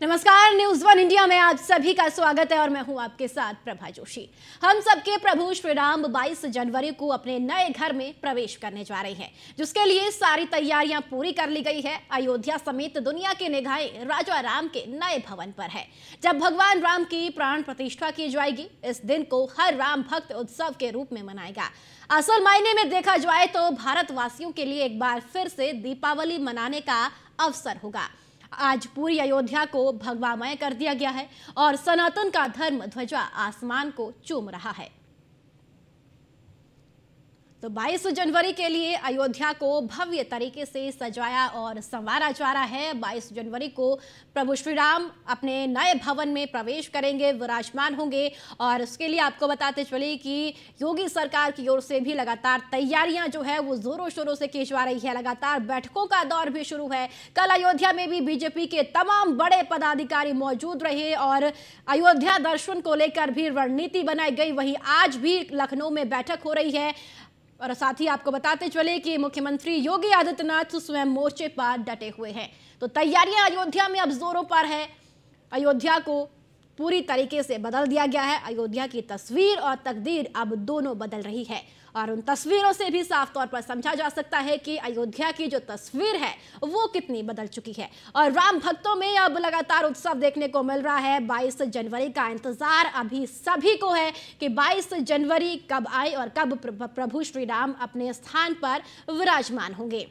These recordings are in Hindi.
नमस्कार, न्यूज वन इंडिया में आप सभी का स्वागत है और मैं हूं आपके साथ प्रभा जोशी। हम सबके प्रभु श्री राम 22 जनवरी को अपने नए घर में प्रवेश करने जा रहे हैं, जिसके लिए सारी तैयारियां पूरी कर ली गई है। अयोध्या समेत दुनिया की निगाहें राजा राम के नए भवन पर है, जब भगवान राम की प्राण प्रतिष्ठा की जाएगी। इस दिन को हर राम भक्त उत्सव के रूप में मनाएगा। असल मायने में देखा जाए तो भारतवासियों के लिए एक बार फिर से दीपावली मनाने का अवसर होगा। आज पूरी अयोध्या को भगवामय कर दिया गया है और सनातन का धर्म ध्वजा आसमान को चूम रहा है। तो 22 जनवरी के लिए अयोध्या को भव्य तरीके से सजाया और संवारा जा रहा है। 22 जनवरी को प्रभु श्री राम अपने नए भवन में प्रवेश करेंगे, विराजमान होंगे। और उसके लिए आपको बताते चले कि योगी सरकार की ओर से भी लगातार तैयारियां जो है वो जोरों शोरों से की जा रही है। लगातार बैठकों का दौर भी शुरू है। कल अयोध्या में भी बीजेपी के तमाम बड़े पदाधिकारी मौजूद रहे और अयोध्या दर्शन को लेकर भी रणनीति बनाई गई। वहीं आज भी लखनऊ में बैठक हो रही है और साथ ही आपको बताते चले कि मुख्यमंत्री योगी आदित्यनाथ स्वयं मोर्चे पर डटे हुए हैं। तो तैयारियां अयोध्या में अब जोरों पर है। अयोध्या को पूरी तरीके से बदल दिया गया है। अयोध्या की तस्वीर और तकदीर अब दोनों बदल रही है और उन तस्वीरों से भी साफ तौर पर समझा जा सकता है कि अयोध्या की जो तस्वीर है वो कितनी बदल चुकी है। और राम भक्तों में अब लगातार उत्सव देखने को मिल रहा है। 22 जनवरी का इंतजार अभी सभी को है कि 22 जनवरी कब आए और कब प्रभु श्री राम अपने स्थान पर विराजमान होंगे।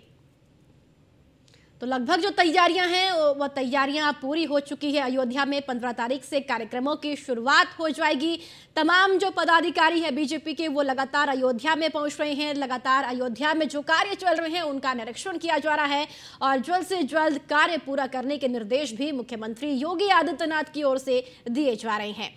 तो लगभग जो तैयारियां हैं वह तैयारियां पूरी हो चुकी है। अयोध्या में 15 तारीख से कार्यक्रमों की शुरुआत हो जाएगी। तमाम जो पदाधिकारी है बीजेपी के वो लगातार अयोध्या में पहुंच रहे हैं। लगातार अयोध्या में जो कार्य चल रहे हैं उनका निरीक्षण किया जा रहा है और जल्द से जल्द कार्य पूरा करने के निर्देश भी मुख्यमंत्री योगी आदित्यनाथ की ओर से दिए जा रहे हैं।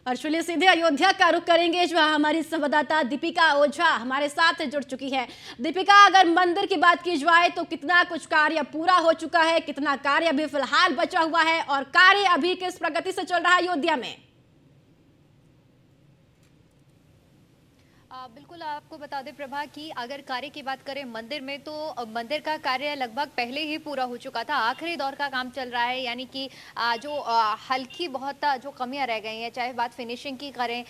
और चलिए सीधे अयोध्या का रुख करेंगे, जहां हमारी संवाददाता दीपिका ओझा हमारे साथ जुड़ चुकी है। दीपिका, अगर मंदिर की बात की जाए तो कितना कुछ कार्य पूरा हो चुका है, कितना कार्य अभी फिलहाल बचा हुआ है और कार्य अभी किस प्रगति से चल रहा है अयोध्या में? बिल्कुल आपको बता दें प्रभा कि अगर कार्य की बात करें मंदिर में तो मंदिर का कार्य लगभग पहले ही पूरा हो चुका था। आखिरी दौर का काम चल रहा है, यानी कि जो हल्की बहुत जो कमियां रह गई हैं, चाहे बात फिनिशिंग की करें,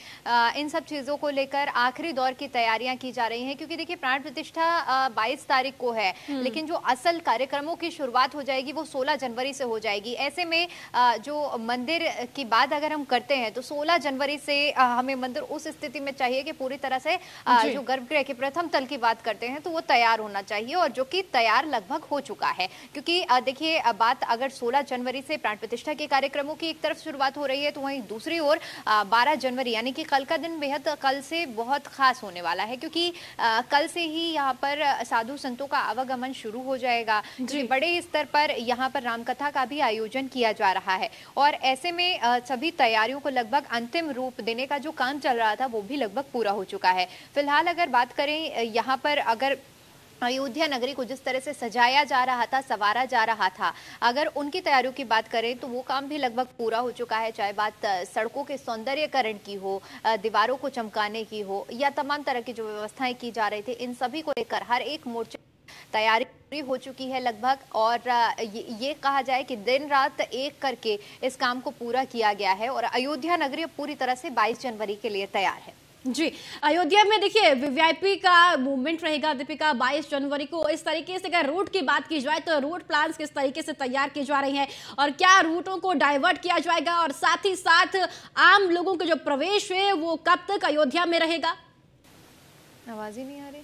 इन सब चीज़ों को लेकर आखिरी दौर की तैयारियां की जा रही हैं। क्योंकि देखिए प्राण प्रतिष्ठा 22 तारीख को है, लेकिन जो असल कार्यक्रमों की शुरुआत हो जाएगी वो 16 जनवरी से हो जाएगी। ऐसे में जो मंदिर की बात अगर हम करते हैं तो 16 जनवरी से हमें मंदिर उस स्थिति में चाहिए कि पूरी तरह से जो गर्भगृह के प्रथम तल की बात करते हैं तो वो तैयार होना चाहिए, और जो कि तैयार लगभग हो चुका है। क्योंकि देखिए बात अगर 16 जनवरी से प्राण प्रतिष्ठा के कार्यक्रमों की एक तरफ शुरुआत हो रही है, तो वहीं दूसरी ओर 12 जनवरी यानी कि कल का दिन बेहद कल से बहुत खास होने वाला है। क्योंकि कल से ही यहाँ पर साधु संतों का आवागमन शुरू हो जाएगा। बड़े स्तर पर यहाँ पर रामकथा का भी आयोजन किया जा रहा है और ऐसे में सभी तैयारियों को लगभग अंतिम रूप देने का जो काम चल रहा था वो भी लगभग पूरा हो चुका है। फिलहाल अगर बात करें यहाँ पर, अगर अयोध्या नगरी को जिस तरह से सजाया जा रहा था, संवारा जा रहा था, अगर उनकी तैयारियों की बात करें तो वो काम भी लगभग पूरा हो चुका है। चाहे बात सड़कों के सौंदर्यकरण की हो, दीवारों को चमकाने की हो, या तमाम तरह की जो व्यवस्थाएं की जा रही थी, इन सभी को लेकर हर एक मोर्चे तैयारी पूरी हो चुकी है लगभग। और ये कहा जाए कि दिन रात एक करके इस काम को पूरा किया गया है और अयोध्या नगरी पूरी तरह से 22 जनवरी के लिए तैयार है। जी, अयोध्या में देखिए वीवीआईपी का मूवमेंट रहेगा दीपिका 22 जनवरी को। इस तरीके से अगर रूट की बात की जाए तो रूट प्लान्स किस तरीके से तैयार की जा रही हैं और क्या रूटों को डाइवर्ट किया जाएगा, और साथ ही साथ आम लोगों के जो प्रवेश है वो कब तक अयोध्या में रहेगा? आवाज ही नहीं आ रही।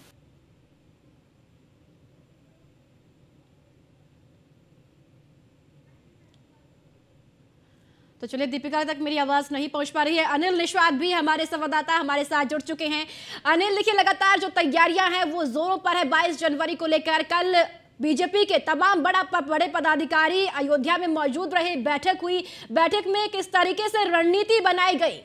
तो चलिए दीपिका तक मेरी आवाज नहीं पहुंच पा रही है। अनिल निषाद भी हमारे संवाददाता हमारे साथ जुड़ चुके हैं। अनिल, देखिए लगातार जो तैयारियां हैं वो जोरों पर है 22 जनवरी को लेकर। कल बीजेपी के तमाम बड़े पदाधिकारी अयोध्या में मौजूद रहे, बैठक हुई। बैठक में किस तरीके से रणनीति बनाई गई?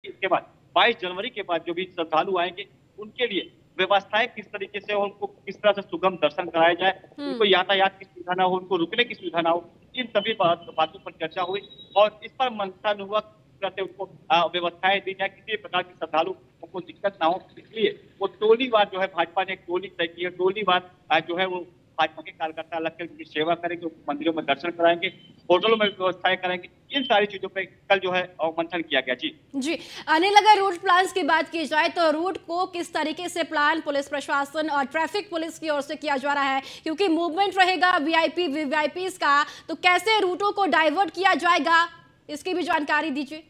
इसके बाद 22 जनवरी के बाद जो भी श्रद्धालु आएंगे उनके लिए व्यवस्थाएं किस तरीके से, उनको किस तरह से सुगम दर्शन कराया जाए, उनको यातायात की सुविधा ना हो, उनको रुकने की सुविधा ना हो, इन सभी बातों पर चर्चा हुई और इस पर मंथन हुआ करते उनको व्यवस्थाएं दी जाए, किसी भी प्रकार की श्रद्धालु उनको दिक्कत ना हो। इसलिए वो टोलीवार जो है भाजपा ने एक टोली तय की है, टोलीवार जो है वो भाजपा के कार्यकर्ता अलग कर उनकी सेवा करेंगे, मंदिरों में दर्शन कराएंगे, होटलों में व्यवस्थाएं करेंगे। इन सारी चीजों पर कल जो है मंथन किया गया। जी जी, अनिल, अगर रूट प्लान्स की बात की जाए तो रूट को किस तरीके से प्लान पुलिस प्रशासन और ट्रैफिक पुलिस की ओर से किया जा रहा है, क्योंकि मूवमेंट रहेगा वीआईपी वीवीआईपी का, तो कैसे रूटों को डाइवर्ट किया जाएगा, इसकी भी जानकारी दीजिए।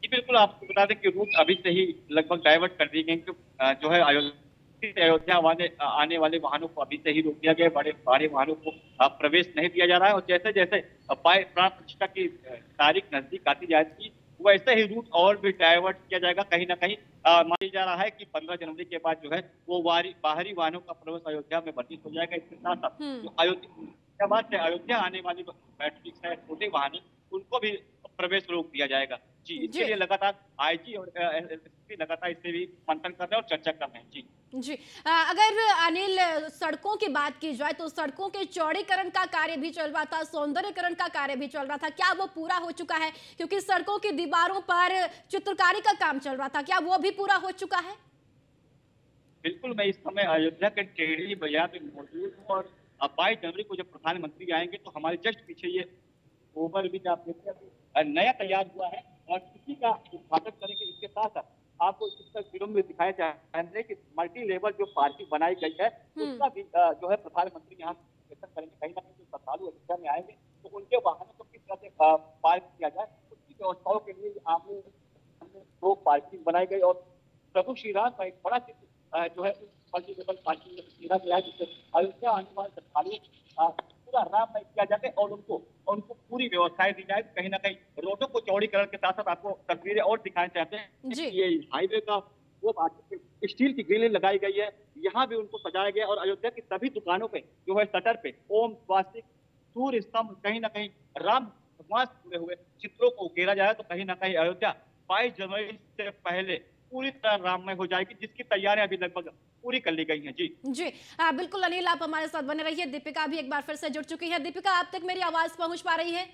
जी बिल्कुल, आपको बता दें कि रूट अभी से ही लगभग डाइवर्ट कर दिए गए, जो है अयोध्या आने वाले वाहनों को अभी से ही रोक दिया गया। बड़े भारी वाहनों को प्रवेश नहीं दिया जा रहा है और जैसे जैसे प्राण प्रतिष्ठा की तारीख नजदीक आती जाएगी वैसे ही रूट और भी डाइवर्ट किया जाएगा। कहीं ना कहीं माना जा रहा है कि 15 जनवरी के बाद जो है वो बाहरी वाहनों का प्रवेश अयोध्या में वर्जित हो जाएगा। इसके साथ साथ जो अयोध्या से अयोध्या आने वाली बैटरी है, छोटे वाहन, उनको भी प्रवेश रोक दिया जाएगा। जी, इसके लिए लगातार आईजी और एसपी लगातार इससे भी मंथन कर रहे हैं और चर्चा कर रहे हैं। जी जी, अगर अनिल सड़कों की बात की जाए तो सड़कों के चौड़ीकरण का कार्य भी चल रहा था, सौंदर्यकरण का कार्य भी चल रहा था, क्या वो पूरा हो चुका है? क्योंकि सड़कों की दीवारों पर चित्रकारी का काम चल रहा था, क्या वो भी पूरा हो चुका है? बिल्कुल, मैं इस समय अयोध्या के टेहरी बाजार में मौजूद हूँ और 22 जनवरी को जब प्रधानमंत्री आएंगे तो हमारे जस्ट पीछे ये ओवर ब्रिज आप देखते हैं नया तैयार हुआ है और इसी का उद्घाटन करेंगे। इसके साथ साथ आपको इस तस्वीरों में दिखाया जा रहा है कि मल्टी लेवल जो पार्किंग बनाई गई है उसका भी जो है प्रधानमंत्री यहाँ करेंगे। कहीं ना कहीं जो श्रद्धालु अयोध्या में आएंगे तो उनके वाहनों को किस तरह से पार्क किया जाए उसकी व्यवस्थाओं के लिए आपने दो पार्किंग बनाई गई और प्रभु श्री राम का एक बड़ा चित्र जो है मल्टी लेवल पार्किंग में किया गया है, जिससे अयोध्या आने वाले श्रद्धालु पूरा राममय किया जाए और उनको पूरी व्यवस्थाएं दी जाए। कहीं ना कहीं रोडों को चौड़ीकरण के साथ साथ आपको तस्वीरें और दिखाना चाहते हैं कि ये हाईवे का वो स्टील की ग्रिलें लगाई गई है, यहाँ भी उनको सजाया गया और अयोध्या की सभी दुकानों पे जो है शटर पे ओम स्वास्तिक सूर्य स्तंभ कहीं ना कहीं राम भगवान से जुड़े हुए चित्रों को उकेरा जाए तो कहीं ना कहीं अयोध्या 22 जनवरी से पहले पूरी तरह राममय हो जाएगी, जिसकी तैयारियां अभी लगभग पूरी कर ली गई हैं। जी जी, बिल्कुल अनिल, आप हमारे साथ बने रहिए। दीपिका भी एक बार फिर से जुड़ चुकी है। दीपिका, आप तक मेरी आवाज पहुंच पा रही है?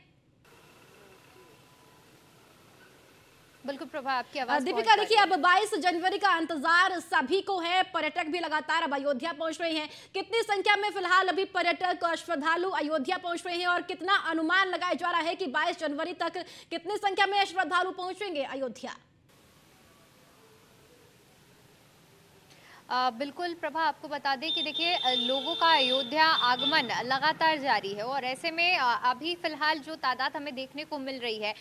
बिल्कुल प्रभा, आपकी आवाज दीपिका, देखिए अब 22 जनवरी का इंतजार सभी को है, पर्यटक भी लगातार अब अयोध्या पहुंच रहे हैं। कितनी संख्या में फिलहाल अभी पर्यटक और श्रद्धालु अयोध्या पहुंच रहे हैं और कितना अनुमान लगाया जा रहा है कि 22 जनवरी तक कितनी संख्या में श्रद्धालु पहुंचेंगे अयोध्या? बिल्कुल प्रभा, आपको बता दें कि देखिए लोगों का अयोध्या आगमन लगातार जारी है और ऐसे में अभी फिलहाल जो तादाद हमें देखने को मिल रही है,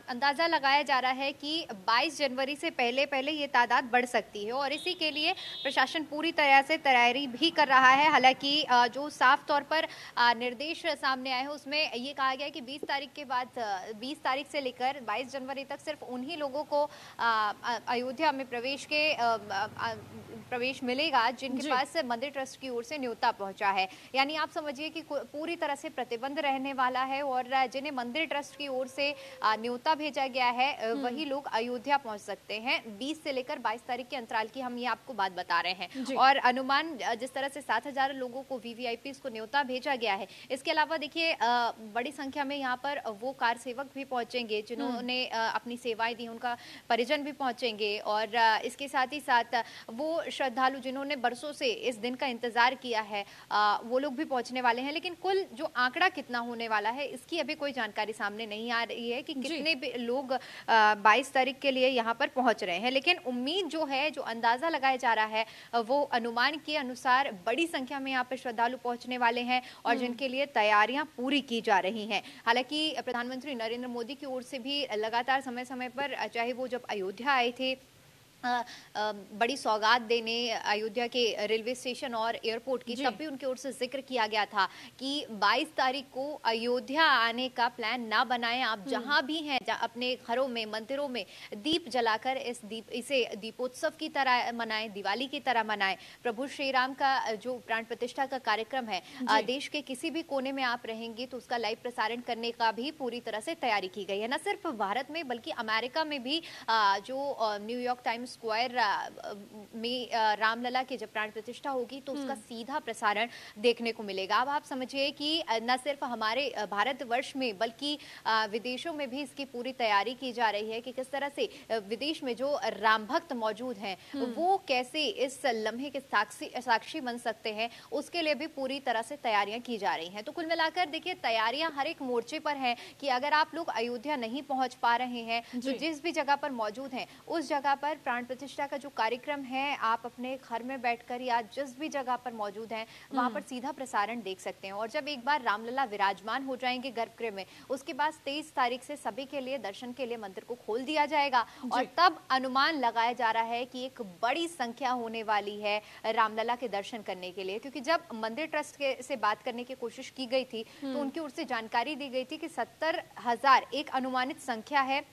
अंदाज़ा लगाया जा रहा है कि 22 जनवरी से पहले पहले ये तादाद बढ़ सकती है और इसी के लिए प्रशासन पूरी तरह से तैयारी भी कर रहा है। हालांकि जो साफ तौर पर निर्देश सामने आए हैं उसमें ये कहा गया कि 20 तारीख के बाद 20 तारीख से लेकर 22 जनवरी तक सिर्फ उन्हीं लोगों को अयोध्या में प्रवेश मिलेगा जिनके पास मंदिर ट्रस्ट की ओर से न्योता पहुंचा है। यानी आप समझिए कि पूरी तरह से प्रतिबंध रहने वाला है और जिन्हें मंदिर ट्रस्ट की ओर से न्योता भेजा गया है वही लोग अयोध्या पहुंच सकते हैं। 20 से लेकर 22 तारीख के अंतराल की हम ये आपको बात बता रहे हैं और अनुमान जिस तरह से 7,000 लोगों को वीवीआईपी को न्योता भेजा गया है। इसके अलावा देखिए बड़ी संख्या में यहाँ पर वो कार सेवक भी पहुंचेंगे जिन्होंने अपनी सेवाएं दी, उनका परिजन भी पहुंचेंगे और इसके साथ ही साथ वो श्रद्धालु जिन्होंने बरसों से इस दिन का इंतजार किया है वो लोग भी पहुंचने वाले हैं। लेकिन कुल जो आंकड़ा कितना होने वाला है इसकी अभी कोई जानकारी सामने नहीं आ रही है कि कितने लोग 22 तारीख के लिए यहाँ पर पहुंच रहे हैं। लेकिन उम्मीद जो है, जो अंदाजा लगाया जा रहा है वो अनुमान के अनुसार बड़ी संख्या में यहाँ पर श्रद्धालु पहुंचने वाले हैं और जिनके लिए तैयारियां पूरी की जा रही हैं। हालांकि प्रधानमंत्री नरेंद्र मोदी की ओर से भी लगातार समय समय पर, चाहे वो जब अयोध्या आए थे बड़ी सौगात देने अयोध्या के रेलवे स्टेशन और एयरपोर्ट की, तब भी उनकी ओर से जिक्र किया गया था कि 22 तारीख को अयोध्या आने का प्लान ना बनाएं, आप जहां भी हैं अपने घरों में, मंदिरों में दीप जलाकर इसे दीपोत्सव की तरह मनाएं, दिवाली की तरह मनाएं। प्रभु श्री राम का जो प्राण प्रतिष्ठा का कार्यक्रम है, देश के किसी भी कोने में आप रहेंगे तो उसका लाइव प्रसारण करने का भी पूरी तरह से तैयारी की गई है। न सिर्फ भारत में बल्कि अमेरिका में भी जो न्यूयॉर्क टाइम्स स्क्वायर में रामलला की जब प्राण प्रतिष्ठा होगी तो उसका सीधा प्रसारण देखने को मिलेगा। अब आप समझिए कि न सिर्फ हमारे भारतवर्ष में बल्कि विदेशों में भी इसकी पूरी तैयारी की जा रही है कि किस तरह से विदेश में जो राम भक्त मौजूद हैं वो कैसे इस लम्हे के साक्षी बन सकते हैं, उसके लिए भी पूरी तरह से तैयारियां की जा रही हैं। तो कुल मिलाकर देखिए तैयारियां हर एक मोर्चे पर हैं कि अगर आप लोग अयोध्या नहीं पहुंच पा रहे हैं तो जिस भी जगह पर मौजूद हैं उस जगह पर प्राण प्रतिष्ठा का जो कार्यक्रम है आप अपने घर में बैठकर या जिस भी जगह पर मौजूद हैं वहां पर सीधा प्रसारण देख सकते हैं। और जब एक बार रामलला विराजमान हो जाएंगे गर्भगृह में, उसके बाद 23 तारीख से सभी के लिए दर्शन के लिए मंदिर को खोल दिया जाएगा और तब अनुमान लगाया जा रहा है कि एक बड़ी संख्या होने वाली है रामलला के दर्शन करने के लिए। क्योंकि जब मंदिर ट्रस्ट से बात करने की कोशिश की गई थी तो उनकी ओर से जानकारी दी गई थी कि 70,000 एक अनुमानित संख्या है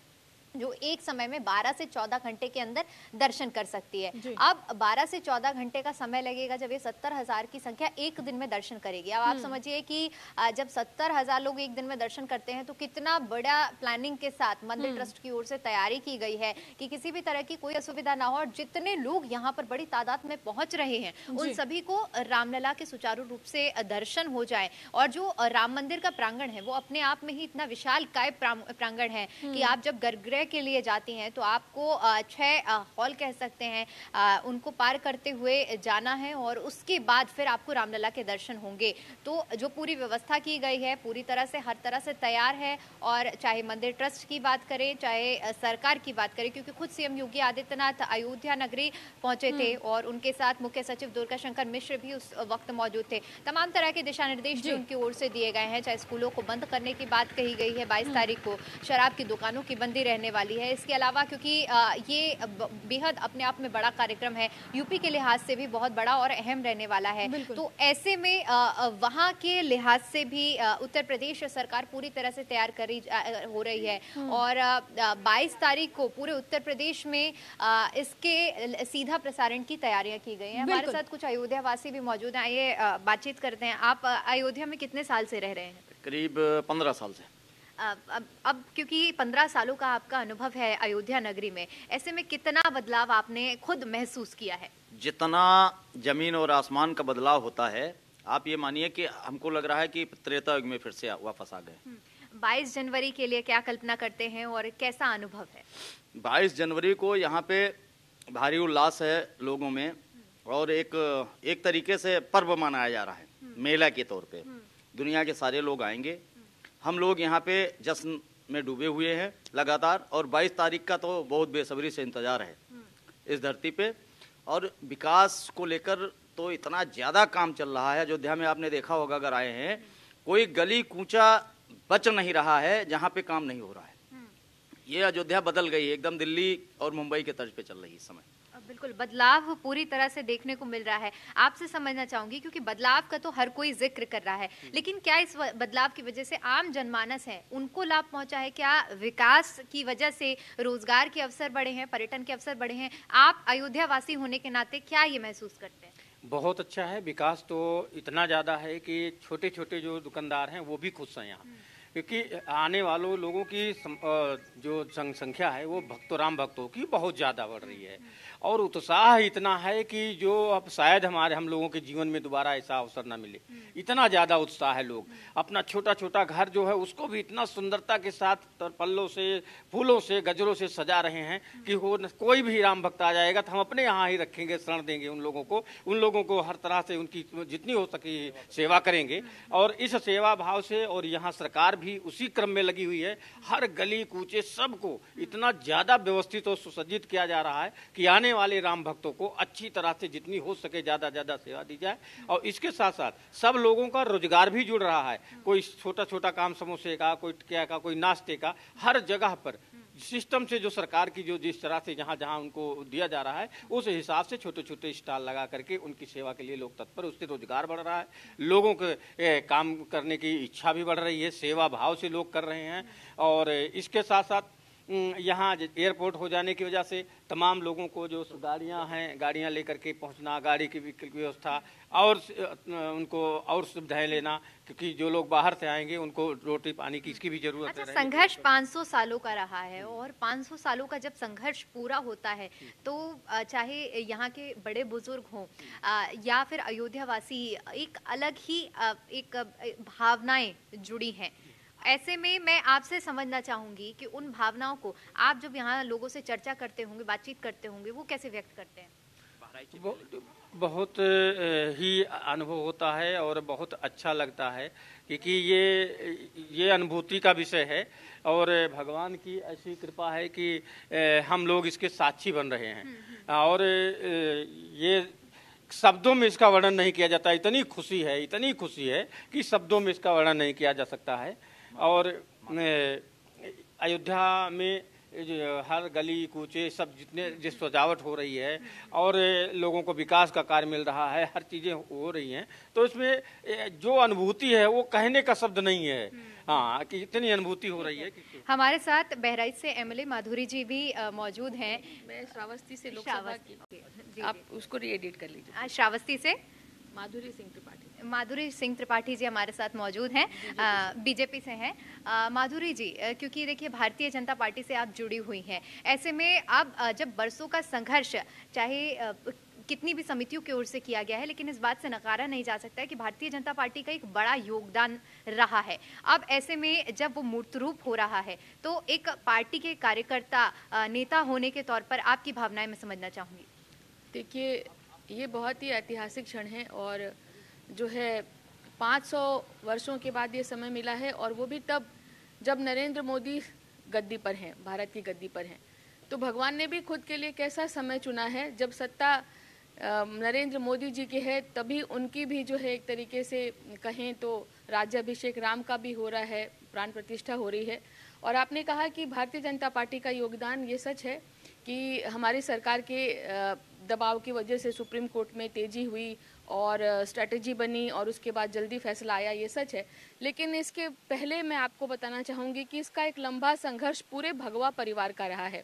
जो एक समय में 12 से 14 घंटे के अंदर दर्शन कर सकती है। अब 12 से 14 घंटे का समय लगेगा जब ये 70,000 की संख्या एक दिन में दर्शन करेगी। अब आप समझिए कि जब 70,000 लोग एक दिन में दर्शन करते हैं तो कितना बड़ा प्लानिंग के साथ मंदिर ट्रस्ट की ओर से तैयारी की गई है कि किसी भी तरह की कोई असुविधा ना हो और जितने लोग यहाँ पर बड़ी तादाद में पहुंच रहे हैं उन सभी को रामलला के सुचारू रूप से दर्शन हो जाए। और जो राम मंदिर का प्रांगण है वो अपने आप में ही इतना विशाल काय प्रांगण है कि आप जब गर्भगृह के लिए जाती हैं तो आपको 6 हॉल कह सकते हैं उनको पार करते हुए जाना है और उसके बाद फिर आपको रामलला के दर्शन होंगे। तो जो पूरी व्यवस्था की गई है पूरी तरह से हर तरह से तैयार है। और चाहे मंदिर ट्रस्ट की बात करें चाहे सरकार की बात करें, क्योंकि खुद सीएम योगी आदित्यनाथ अयोध्या नगरी पहुंचे थे और उनके साथ मुख्य सचिव दुर्गा शंकर मिश्र भी उस वक्त मौजूद थे। तमाम तरह के दिशा निर्देश भी उनकी ओर से दिए गए हैं। चाहे स्कूलों को बंद करने की बात कही गई है 22 तारीख को, शराब की दुकानों की बंदी रहने वाली है। इसके अलावा क्योंकि ये बेहद अपने आप में बड़ा कार्यक्रम है, यूपी के लिहाज से भी बहुत बड़ा और अहम रहने वाला है, तो ऐसे में वहां के लिहाज से भी उत्तर प्रदेश सरकार पूरी तरह से तैयार करी हो रही है। और 22 तारीख को पूरे उत्तर प्रदेश में इसके सीधा प्रसारण की तैयारियां की गई हैं। हमारे साथ कुछ अयोध्या वासी भी मौजूद हैं, ये बातचीत करते हैं। आप अयोध्या में कितने साल से रह रहे हैं? करीब 15 साल से। अब क्योंकि 15 सालों का आपका अनुभव है अयोध्या नगरी में, ऐसे में कितना बदलाव आपने खुद महसूस किया है? जितना जमीन और आसमान का बदलाव होता है, आप ये मानिए कि हमको लग रहा है कि त्रेता युग में फिर से वापस आ गए। 22 जनवरी के लिए क्या कल्पना करते हैं और कैसा अनुभव है? 22 जनवरी को यहाँ पे भारी उल्लास है लोगों में और एक तरीके से पर्व मनाया जा रहा है, मेला के तौर पे। दुनिया के सारे लोग आएंगे, हम लोग यहाँ पे जश्न में डूबे हुए हैं लगातार। और 22 तारीख का तो बहुत बेसब्री से इंतजार है इस धरती पे। और विकास को लेकर तो इतना ज़्यादा काम चल रहा है। अयोध्या में आपने देखा होगा अगर आए हैं, कोई गली कूचा बच नहीं रहा है जहाँ पे काम नहीं हो रहा है। ये अयोध्या बदल गई है, एकदम दिल्ली और मुंबई के तर्ज पे चल रही है इस समय। बिल्कुल बदलाव पूरी तरह से देखने को मिल रहा है। आपसे समझना चाहूंगी क्योंकि बदलाव का तो हर कोई जिक्र कर रहा है, लेकिन क्या इस बदलाव की वजह से आम जनमानस है उनको लाभ पहुंचा है? क्या विकास की वजह से रोजगार के अवसर बढ़े हैं, पर्यटन के अवसर बढ़े हैं? आप अयोध्या वासी होने के नाते क्या ये महसूस करते हैं? बहुत अच्छा है, विकास तो इतना ज़्यादा है कि छोटे छोटे जो दुकानदार हैं वो भी खुश हैं यहाँ, क्योंकि आने वालों लोगों की जो जनसंख्या है वो राम भक्तों की बहुत ज़्यादा बढ़ रही है और उत्साह इतना है कि जो अब शायद हम लोगों के जीवन में दोबारा ऐसा अवसर ना मिले। इतना ज़्यादा उत्साह है, लोग अपना छोटा छोटा घर जो है उसको भी इतना सुंदरता के साथ पल्लों से, फूलों से, गजरों से सजा रहे हैं कि कोई भी राम भक्त आ जाएगा तो हम अपने यहाँ ही रखेंगे, शरण देंगे उन लोगों को हर तरह से उनकी जितनी हो सके सेवा करेंगे। और इस सेवा भाव से और यहाँ सरकार भी उसी क्रम में लगी हुई है। हर गली कूचे सबको इतना ज्यादा व्यवस्थित और सुसज्जित किया जा रहा है कि आने वाले राम भक्तों को अच्छी तरह से जितनी हो सके ज्यादा सेवा दी जाए। और इसके साथ साथ सब लोगों का रोजगार भी जुड़ रहा है, कोई छोटा छोटा काम समोसे का, कोई क्या का, कोई नाश्ते का, हर जगह पर सिस्टम से जो सरकार की जो जिस तरह से जहाँ जहाँ उनको दिया जा रहा है उस हिसाब से छोटे छोटे स्टॉल लगा करके उनकी सेवा के लिए लोग तत्पर, उससे रोजगार बढ़ रहा है, लोगों के काम करने की इच्छा भी बढ़ रही है, सेवा भाव से लोग कर रहे हैं। और इसके साथ साथ यहाँ एयरपोर्ट हो जाने की वजह से तमाम लोगों को जो गाड़ियाँ हैं, गाड़ियाँ लेकर के पहुँचना, गाड़ी की व्यवस्था और उनको और सुविधाएं लेना, क्योंकि जो लोग बाहर से आएंगे उनको रोटी पानी की इसकी भी जरूरत अच्छा, है। संघर्ष 500 सालों का रहा है और 500 सालों का जब संघर्ष पूरा होता है तो चाहे यहाँ के बड़े बुजुर्ग हों या फिर अयोध्या वासी, एक अलग ही एक भावनाएं जुड़ी हैं। ऐसे में मैं आपसे समझना चाहूंगी कि उन भावनाओं को आप जब यहाँ लोगों से चर्चा करते होंगे, बातचीत करते होंगे, वो कैसे व्यक्त करते हैं? बहुत ही अनुभव होता है और बहुत अच्छा लगता है, क्योंकि ये अनुभूति का विषय है और भगवान की ऐसी कृपा है कि हम लोग इसके साक्षी बन रहे हैं और ये शब्दों में इसका वर्णन नहीं किया जाता। इतनी खुशी है कि शब्दों में इसका वर्णन नहीं किया जा सकता है। और अयोध्या में हर गली कूचे सब जितने जिस सजावट हो रही है और लोगों को विकास का कार्य मिल रहा है, हर चीजें हो रही हैं, तो इसमें जो अनुभूति है वो कहने का शब्द नहीं है। हाँ, कि इतनी अनुभूति हो रही है। हमारे साथ बहराइच से एमएलए माधुरी जी भी मौजूद हैं। मैं श्रावस्ती से लोकसभा की, आप उसको रीएडिट कर लीजिए। श्रावस्ती से माधुरी सिंह त्रिपाठी जी हमारे साथ मौजूद हैं, बीजेपी से हैं। माधुरी जी, क्योंकि देखिए भारतीय जनता पार्टी से आप जुड़ी हुई हैं, ऐसे में अब जब बरसों का संघर्ष चाहे कितनी भी समितियों की ओर से किया गया है, लेकिन इस बात से नकारा नहीं जा सकता है कि भारतीय जनता पार्टी का एक बड़ा योगदान रहा है। अब ऐसे में जब वो मूर्त रूप हो रहा है तो एक पार्टी के कार्यकर्ता, नेता होने के तौर पर आपकी भावनाएं मैं समझना चाहूँगी। देखिए, ये बहुत ही ऐतिहासिक क्षण है और जो है 500 वर्षों के बाद ये समय मिला है, और वो भी तब जब नरेंद्र मोदी गद्दी पर हैं, भारत की गद्दी पर हैं। तो भगवान ने भी खुद के लिए कैसा समय चुना है, जब सत्ता नरेंद्र मोदी जी की है तभी उनकी भी जो है एक तरीके से कहें तो राज्याभिषेक राम का भी हो रहा है, प्राण प्रतिष्ठा हो रही है। और आपने कहा कि भारतीय जनता पार्टी का योगदान, ये सच है कि हमारी सरकार के दबाव की वजह से सुप्रीम कोर्ट में तेजी हुई और स्ट्रेटजी बनी और उसके बाद जल्दी फैसला आया, ये सच है। लेकिन इसके पहले मैं आपको बताना चाहूँगी कि इसका एक लंबा संघर्ष पूरे भगवा परिवार का रहा है।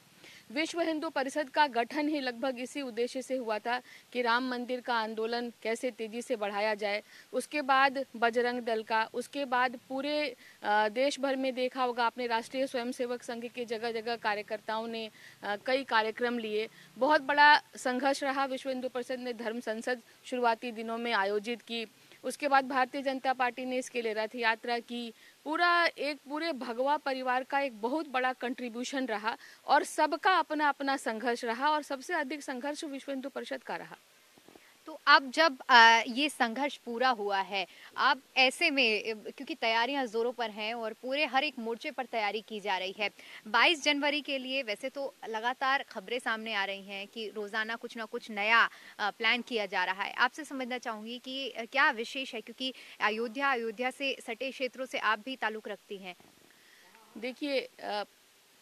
विश्व हिंदू परिषद का गठन ही लगभग इसी उद्देश्य से हुआ था कि राम मंदिर का आंदोलन कैसे तेजी से बढ़ाया जाए। उसके बाद बजरंग दल का, उसके बाद पूरे देश भर में देखा होगा आपने, राष्ट्रीय स्वयंसेवक संघ के जगह जगह कार्यकर्ताओं ने कई कार्यक्रम लिए। बहुत बड़ा संघर्ष रहा। विश्व हिंदू परिषद ने धर्म संसद शुरुआती दिनों में आयोजित की। उसके बाद भारतीय जनता पार्टी ने इसके लिए रथ यात्रा की। पूरे भगवा परिवार का एक बहुत बड़ा कंट्रीब्यूशन रहा और सबका अपना अपना संघर्ष रहा और सबसे अधिक संघर्ष विश्व हिंदू परिषद का रहा। तो अब जब ये संघर्ष पूरा हुआ है, अब ऐसे में क्योंकि तैयारियां जोरों पर हैं और पूरे हर एक मोर्चे पर तैयारी की जा रही है, 22 जनवरी के लिए वैसे तो लगातार खबरें सामने आ रही हैं कि रोजाना कुछ ना कुछ नया प्लान किया जा रहा है। आपसे समझना चाहूंगी कि क्या विशेष है, क्योंकि अयोध्या से सटे क्षेत्रों से आप भी ताल्लुक रखती हैं। देखिए,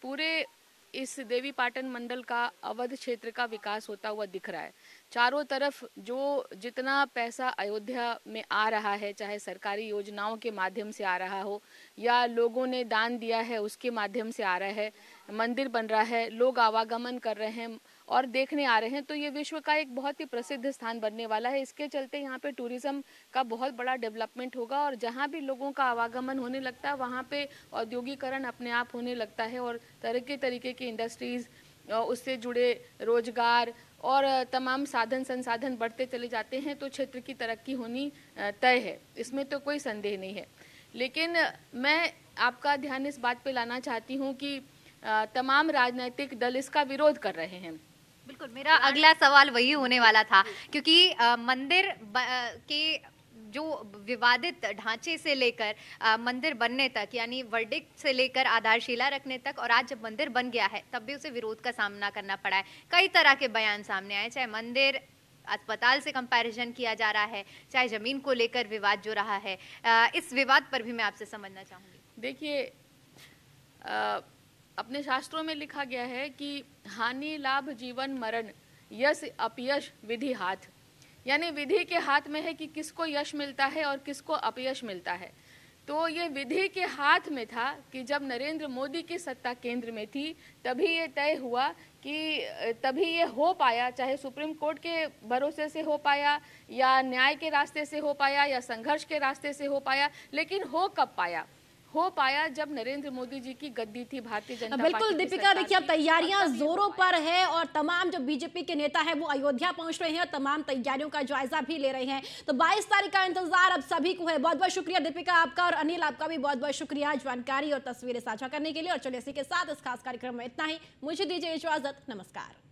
पूरे इस देवी पाटन मंडल का अवध क्षेत्र का विकास होता हुआ दिख रहा है। चारों तरफ जो जितना पैसा अयोध्या में आ रहा है, चाहे सरकारी योजनाओं के माध्यम से आ रहा हो या लोगों ने दान दिया है उसके माध्यम से आ रहा है, मंदिर बन रहा है, लोग आवागमन कर रहे हैं और देखने आ रहे हैं, तो ये विश्व का एक बहुत ही प्रसिद्ध स्थान बनने वाला है। इसके चलते यहाँ पे टूरिज्म का बहुत बड़ा डेवलपमेंट होगा और जहाँ भी लोगों का आवागमन होने लगता है वहाँ पे औद्योगिकरण अपने आप होने लगता है और तरीके की इंडस्ट्रीज, उससे जुड़े रोजगार और तमाम साधन संसाधन बढ़ते चले जाते हैं, तो क्षेत्र की तरक्की होनी तय है, इसमें तो कोई संदेह नहीं है। लेकिन मैं आपका ध्यान इस बात पे लाना चाहती हूँ कि तमाम राजनीतिक दल इसका विरोध कर रहे हैं। बिल्कुल, मेरा अगला सवाल वही होने वाला था, क्योंकि मंदिर के जो विवादित ढांचे से लेकर मंदिर बनने तक, यानी वर्डिक्ट से लेकर आधारशिला रखने तक, और आज जब मंदिर बन गया है तब भी उसे विरोध का सामना करना पड़ा है। कई तरह के बयान सामने आए, चाहे मंदिर अस्पताल से कंपैरिजन किया जा रहा है, चाहे जमीन को लेकर विवाद जो रहा है। इस विवाद पर भी मैं आपसे समझना चाहूंगी। देखिए, अपने शास्त्रों में लिखा गया है कि हानि लाभ जीवन मरण यश अपयश विधि हाथ, यानी विधि के हाथ में है कि किसको यश मिलता है और किसको अपयश मिलता है। तो ये विधि के हाथ में था कि जब नरेंद्र मोदी की सत्ता केंद्र में थी तभी ये तय हुआ कि तभी ये हो पाया, चाहे सुप्रीम कोर्ट के भरोसे से हो पाया या न्याय के रास्ते से हो पाया या संघर्ष के रास्ते से हो पाया, लेकिन हो कब पाया? हो पाया जब नरेंद्र मोदी जी की गद्दी थी भारतीय जनता पार्टी। बिल्कुल दीपिका, देखिए अब तैयारियां जोरों पर है और तमाम जो बीजेपी के नेता है वो अयोध्या पहुंच रहे हैं और तमाम तैयारियों का जायजा भी ले रहे हैं। तो 22 तारीख का इंतजार अब सभी को है। बहुत बहुत शुक्रिया दीपिका आपका, और अनिल आपका भी बहुत बहुत शुक्रिया जानकारी और तस्वीरें साझा करने के लिए। और चलिए इसी के साथ इस खास कार्यक्रम में इतना ही, मुझे दीजिए इजाजत, नमस्कार।